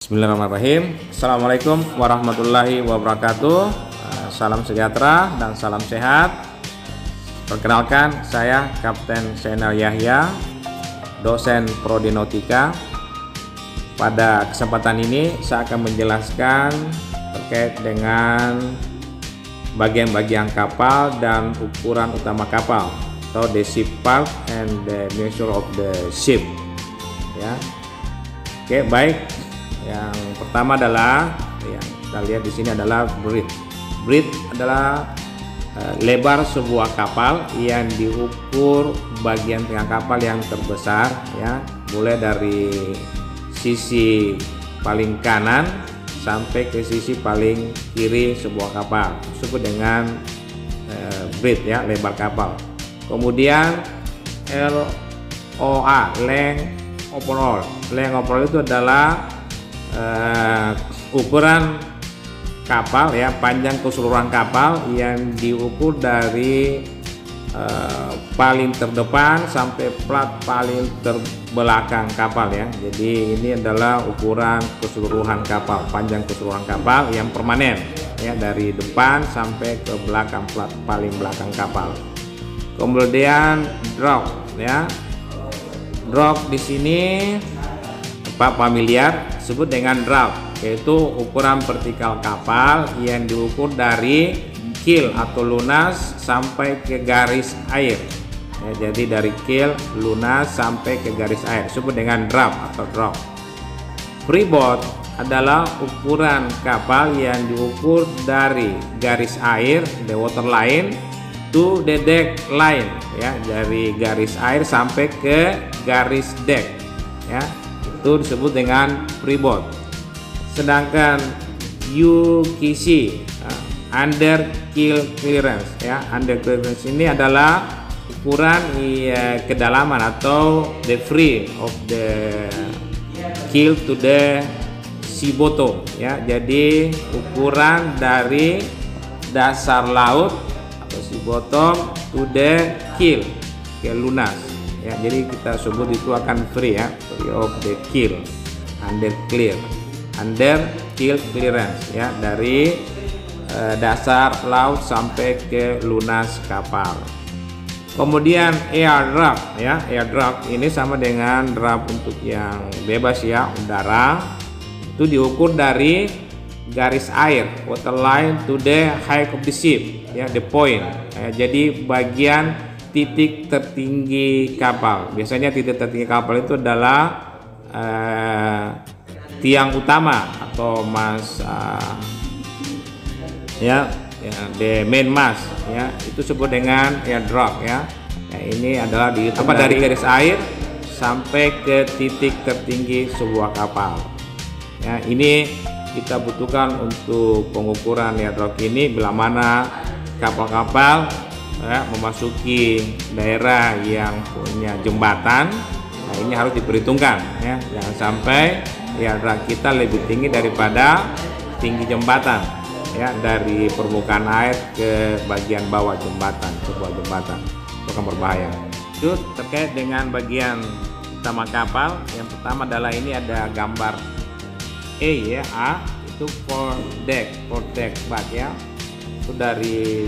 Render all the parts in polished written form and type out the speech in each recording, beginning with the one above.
Bismillahirrahmanirrahim. Assalamualaikum warahmatullahi wabarakatuh. Salam sejahtera dan salam sehat. Perkenalkan, saya Kapten Zainal Yahya, dosen Prodi Nautika. Pada kesempatan ini saya akan menjelaskan terkait dengan bagian-bagian kapal dan ukuran utama kapal, atau the ship part and the measure of the ship. Ya. Oke, baik. Yang pertama adalah yang kita lihat di sini adalah bridge. Bridge adalah lebar sebuah kapal yang diukur bagian tengah kapal yang terbesar, ya, mulai dari sisi paling kanan sampai ke sisi paling kiri sebuah kapal, disebut dengan bridge, ya, lebar kapal. Kemudian LOA, length overall. Length overall itu adalah ukuran kapal, ya, panjang keseluruhan kapal yang diukur dari paling terdepan sampai plat paling terbelakang kapal, ya. Jadi ini adalah ukuran keseluruhan kapal, panjang keseluruhan kapal yang permanen, ya, dari depan sampai ke belakang, plat paling belakang kapal. Kemudian drop, ya. Drop di sini Pak familiar disebut dengan draft, yaitu ukuran vertikal kapal yang diukur dari keel atau lunas sampai ke garis air, ya, jadi dari keel, lunas sampai ke garis air disebut dengan draft atau drop. Freeboard adalah ukuran kapal yang diukur dari garis air, the water line, to the deck line, ya, dari garis air sampai ke garis deck, ya, itu disebut dengan freeboard. Sedangkan UKC, under keel clearance, ya, under clearance ini adalah ukuran, ya, kedalaman atau the free of the keel to the sea bottom, ya, jadi ukuran dari dasar laut atau sea bottom to the keel, ke lunas, ya, jadi kita sebut itu akan free, ya, free of the keel, under keel clearance, ya, dari dasar laut sampai ke lunas kapal. Kemudian air draft, ya, air draft ini sama dengan draft untuk yang bebas, ya, udara, itu diukur dari garis air, water line, to the height of the ship, ya, the point, ya, jadi bagian titik tertinggi kapal. Biasanya titik tertinggi kapal itu adalah tiang utama atau mast, ya, the main mast, ya, itu disebut dengan air draft, ya. Ini adalah dihitung dari garis air sampai ke titik tertinggi sebuah kapal, ya. Ini kita butuhkan untuk pengukuran air draft ini bila mana kapal-kapal, ya, memasuki daerah yang punya jembatan. Nah, ini harus diperhitungkan, ya, jangan sampai air draft kita lebih tinggi daripada tinggi jembatan, ya, dari permukaan air ke bagian bawah jembatan, sebuah jembatan, itu akan berbahaya. Itu terkait dengan bagian utama kapal. Yang pertama adalah ini ada gambar E, ya, A itu fore deck back, ya, itu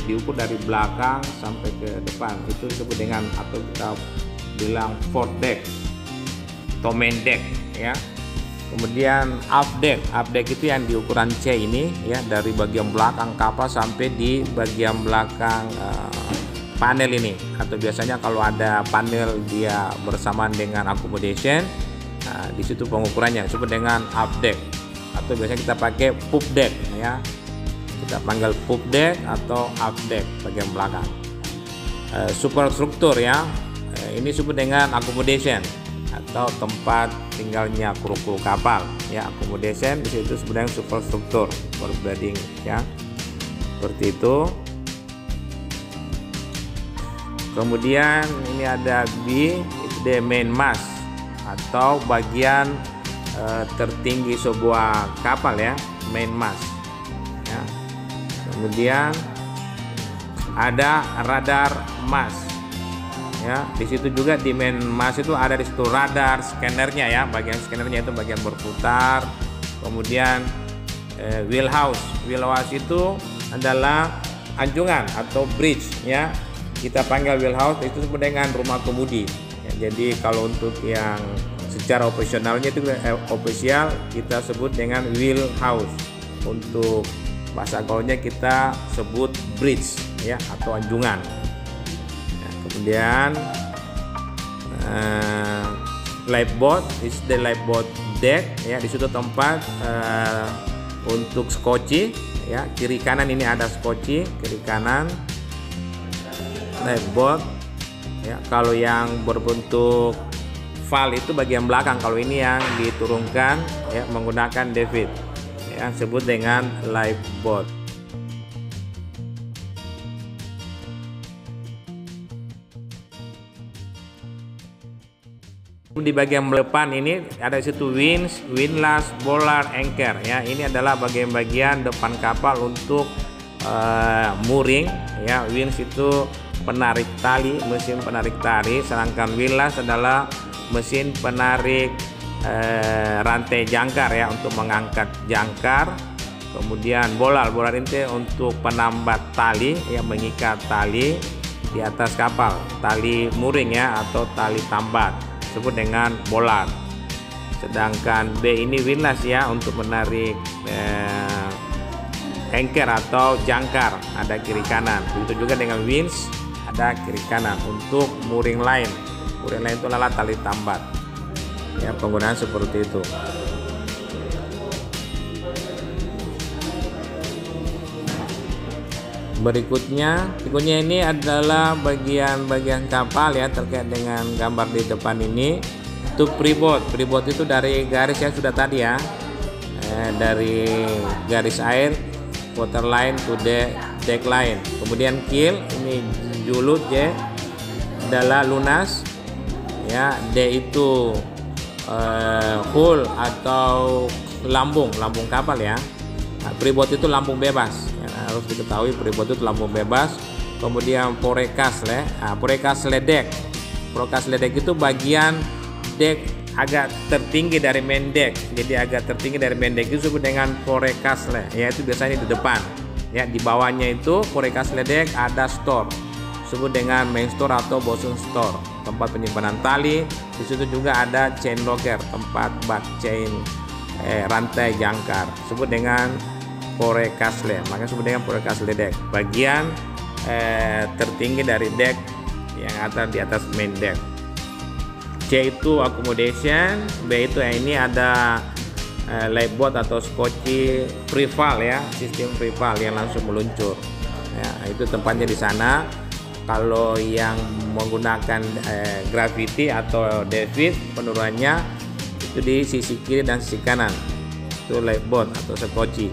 diukur dari belakang sampai ke depan, itu disebut dengan, atau kita bilang fore deck atau main deck, ya. Kemudian aft deck itu yang di ukuran C ini, ya, dari bagian belakang kapal sampai di bagian belakang panel ini, atau biasanya kalau ada panel dia bersamaan dengan accommodation, di situ pengukurannya disebut dengan aft deck, atau biasanya kita pakai poop deck, ya, kita panggil poop deck atau aft deck bagian belakang. Superstruktur, ya, ini disebut dengan accommodation atau tempat tinggalnya kru-kru kapal, ya, accommodation di situ sebenarnya superstruktur, berbedding, ya, seperti itu. Kemudian ini ada B, itu the main mast atau bagian tertinggi sebuah kapal, ya, main mast, ya. Kemudian ada radar mast, ya, di situ juga di main mast itu ada di situ radar, scannernya, ya, bagian scannernya itu bagian berputar, kemudian wheelhouse. Wheelhouse itu adalah anjungan atau bridge ya. Kita panggil wheelhouse itu disebut dengan rumah kemudi. Ya, jadi kalau untuk yang secara operasionalnya itu official kita sebut dengan wheelhouse. Untuk bahasa gaulnya kita sebut bridge ya atau anjungan. Ya, kemudian lifeboat is the lifeboat deck ya, di situ tempat untuk skoci ya, kiri kanan ini ada skoci, kiri kanan lifeboat ya. Kalau yang berbentuk valve itu bagian belakang, kalau ini yang diturunkan ya menggunakan David ya, sebut dengan lifeboat. Di bagian depan ini ada situ winch, windlass, bollard, anchor ya. Ini adalah bagian-bagian depan kapal untuk mooring ya. Winch itu penarik tali, mesin penarik tali, sedangkan windlass adalah mesin penarik rantai jangkar ya untuk mengangkat jangkar. Kemudian bollard itu untuk penambat tali ya, mengikat tali di atas kapal, tali mooring ya atau tali tambat, disebut dengan bollard. Sedangkan B ini windlass ya, untuk menarik anchor atau jangkar, ada kiri kanan. Begitu juga dengan winch, ada kiri kanan. Untuk mooring line itu adalah tali tambat ya, penggunaan seperti itu. Berikutnya ini adalah bagian-bagian kapal ya, terkait dengan gambar di depan ini. Itu freeboard. Freeboard itu dari garis yang sudah tadi ya, dari garis air, waterline to deck line. Kemudian keel ini julur, J adalah lunas ya, D itu hull atau lambung kapal ya. Freeboard itu lambung bebas ya, harus diketahui freeboard itu lambung bebas. Kemudian forecastle, forecastle deck. Forecastle deck itu bagian deck agak tertinggi dari main deck, jadi agak tertinggi dari main deck itu disebut dengan forecastle, yaitu biasanya di depan ya. Di bawahnya itu forecastle deck ada store, disebut dengan main store atau bosun store, tempat penyimpanan tali. Di situ juga ada chain locker, tempat bak chain rantai jangkar, disebut dengan forecastle. Makanya disebut dengan forecastle deck, bagian tertinggi dari deck yang ada di atas main deck. C itu accommodation, B itu ini ada lifeboat atau skoci free fall ya, sistem free fall yang langsung meluncur ya, itu tempatnya di sana. Kalau yang menggunakan gravity atau David, penurunannya itu di sisi kiri dan sisi kanan, itu lifeboat atau skoci.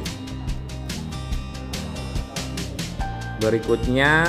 Berikutnya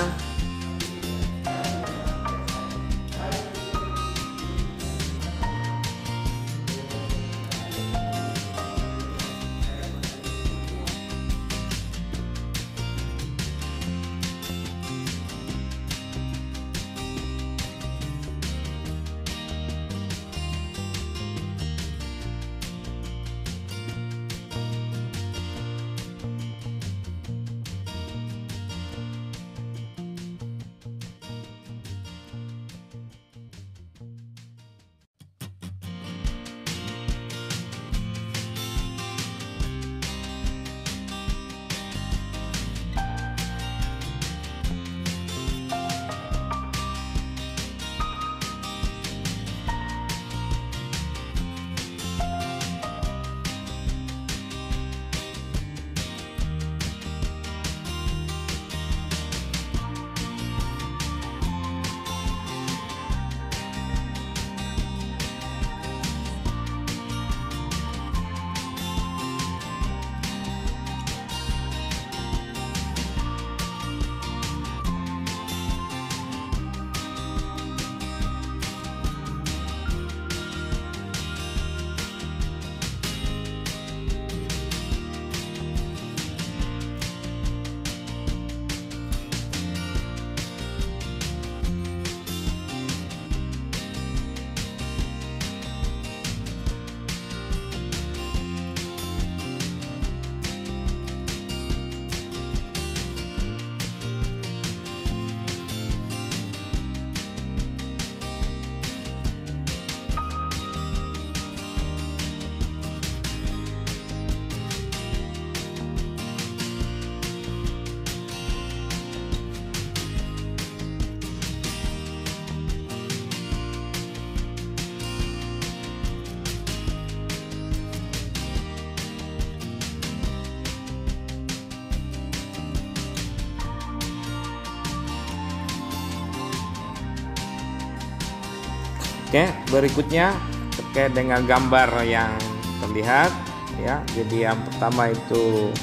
Oke, berikutnya terkait dengan gambar yang terlihat ya. Jadi yang pertama itu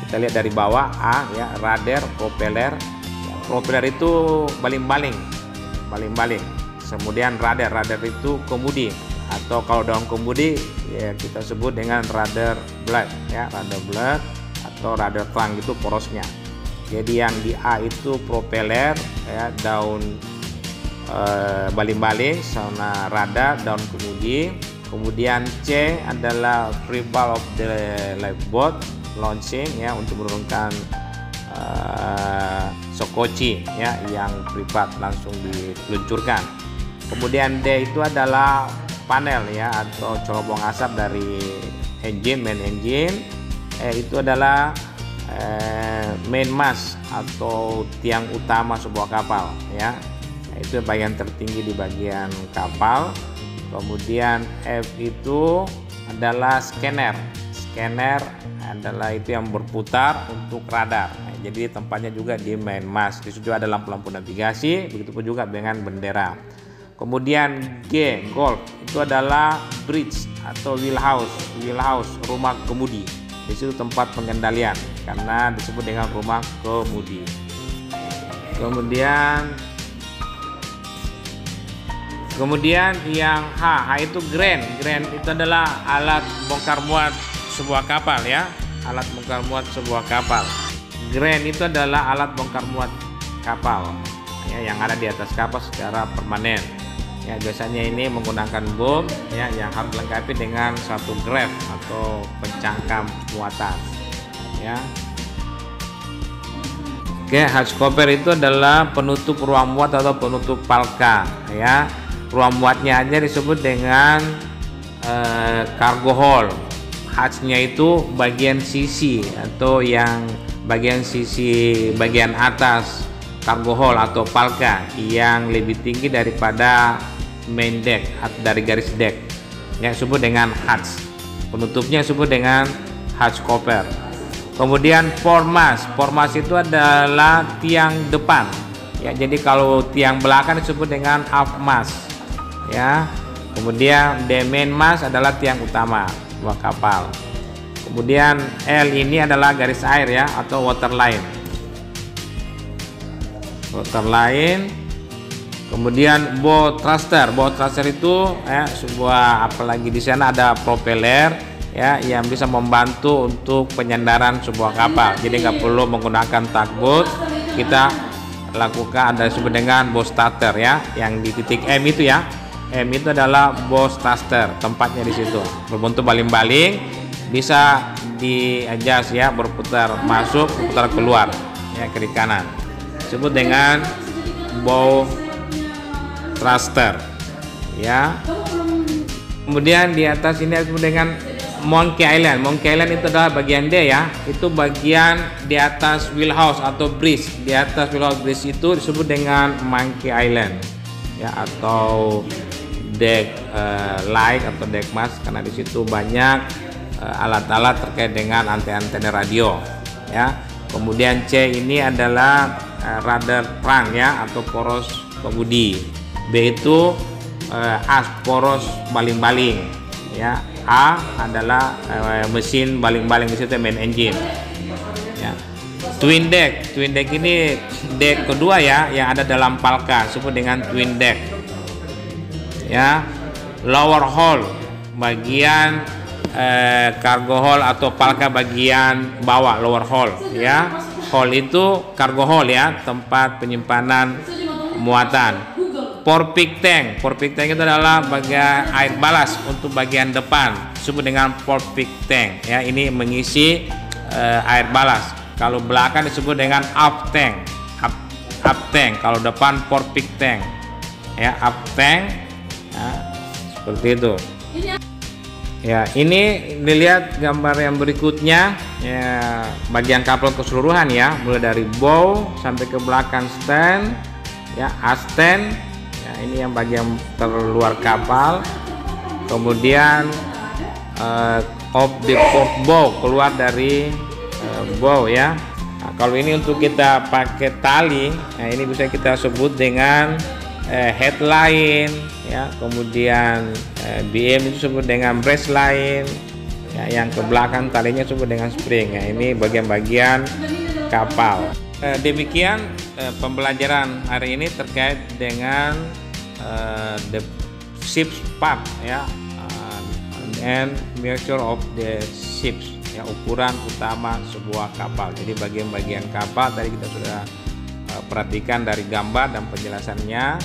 kita lihat dari bawah A ya, radar, propeller. Ya, propeller itu baling-baling. Kemudian radar itu kemudi, atau kalau dalam kemudi ya kita sebut dengan radar blade ya, radar blade atau radar trunk itu porosnya. Jadi yang di A itu propeller ya, daun baling-baling, sama radar, daun kemudi. Kemudian C adalah preval of the lifeboat launching ya, untuk menurunkan Sokochi ya, yang privat langsung diluncurkan. Kemudian D itu adalah panel ya, atau cerobong asap dari main engine. Itu adalah main mast atau tiang utama sebuah kapal ya. Itu bagian tertinggi di bagian kapal. Kemudian F itu adalah scanner adalah itu yang berputar untuk radar. Jadi tempatnya juga di main mast. Di situ ada lampu-lampu navigasi, begitupun juga dengan bendera. Kemudian G, golf, itu adalah bridge atau wheelhouse, rumah kemudi. Di situ tempat pengendalian karena disebut dengan rumah kemudi. Kemudian yang H itu crane itu adalah alat bongkar muat sebuah kapal ya, alat bongkar muat sebuah kapal. Crane itu adalah alat bongkar muat kapal ya, yang ada di atas kapal secara permanen ya. Biasanya ini menggunakan boom ya, yang harus dilengkapi dengan satu grab atau pencangkam muatan ya. Oke, hatch cover itu adalah penutup ruang muat atau penutup palka ya. Ruang muatnya aja disebut dengan cargo hold. Hatchnya itu bagian sisi atau yang bagian atas cargo hold atau palka yang lebih tinggi daripada main deck atau dari garis deck yang disebut dengan hatch. Penutupnya disebut dengan hatch cover. Kemudian foremast itu adalah tiang depan ya. Jadi kalau tiang belakang disebut dengan aft mast ya. Kemudian the mainmast adalah tiang utama sebuah kapal. Kemudian L ini adalah garis air ya, atau waterline. Kemudian bow thruster itu ya, sebuah, apalagi di sana ada propeller ya, yang bisa membantu untuk penyandaran sebuah kapal. Jadi nggak perlu menggunakan tugboat, kita lakukan ada disebut dengan bow starter ya, yang di titik M itu ya. M itu adalah bow thruster, tempatnya di situ. Berbentuk baling-baling, bisa di-adjust ya, berputar masuk, berputar keluar ya, kiri kanan. Disebut dengan bow thruster ya. Kemudian di atas ini disebut dengan Monkey Island. Monkey Island itu adalah bagian D ya. Itu bagian di atas wheelhouse atau bridge. Di atas wheelhouse bridge itu disebut dengan Monkey Island ya, atau deck light atau deck mast, karena di situ banyak alat-alat terkait dengan antena radio ya. Kemudian C ini adalah radar trunk ya, atau poros kemudi. B itu as, poros baling-baling ya. A adalah mesin baling-baling, di situ main engine ya. Twin deck ini deck kedua ya, yang ada dalam palka, disebut dengan twin deck ya. Lower hull, bagian cargo hold atau palka bagian bawah, lower hull ya. Hull itu cargo hold ya, tempat penyimpanan muatan. Porpik tank itu adalah bagian air balas untuk bagian depan, disebut dengan porpik tank ya. Ini mengisi air balas. Kalau belakang disebut dengan aft tank. Kalau depan porpik tank ya, aft tank ya, seperti itu ya. Ini dilihat gambar yang berikutnya ya, bagian kapal keseluruhan ya, mulai dari bow sampai ke belakang stand ya, asten ya, ini yang bagian terluar kapal. Kemudian of the port bow, keluar dari bow ya. Nah, kalau ini untuk kita pakai tali, nah ini bisa kita sebut dengan headline ya, kemudian BM itu disebut dengan brace line ya, yang ke belakang talinya disebut dengan spring ya. Ini bagian-bagian kapal. Demikian pembelajaran hari ini terkait dengan the ship's part ya, and measure of the ships ya, ukuran utama sebuah kapal. Jadi bagian-bagian kapal tadi kita sudah perhatikan dari gambar dan penjelasannya.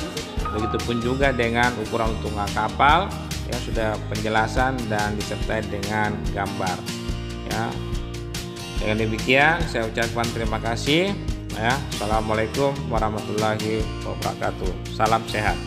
Begitupun juga dengan ukuran tunggal kapal ya, sudah penjelasan dan disertai dengan gambar ya. Dengan demikian saya ucapkan terima kasih ya. Assalamualaikum warahmatullahi wabarakatuh. Salam sehat.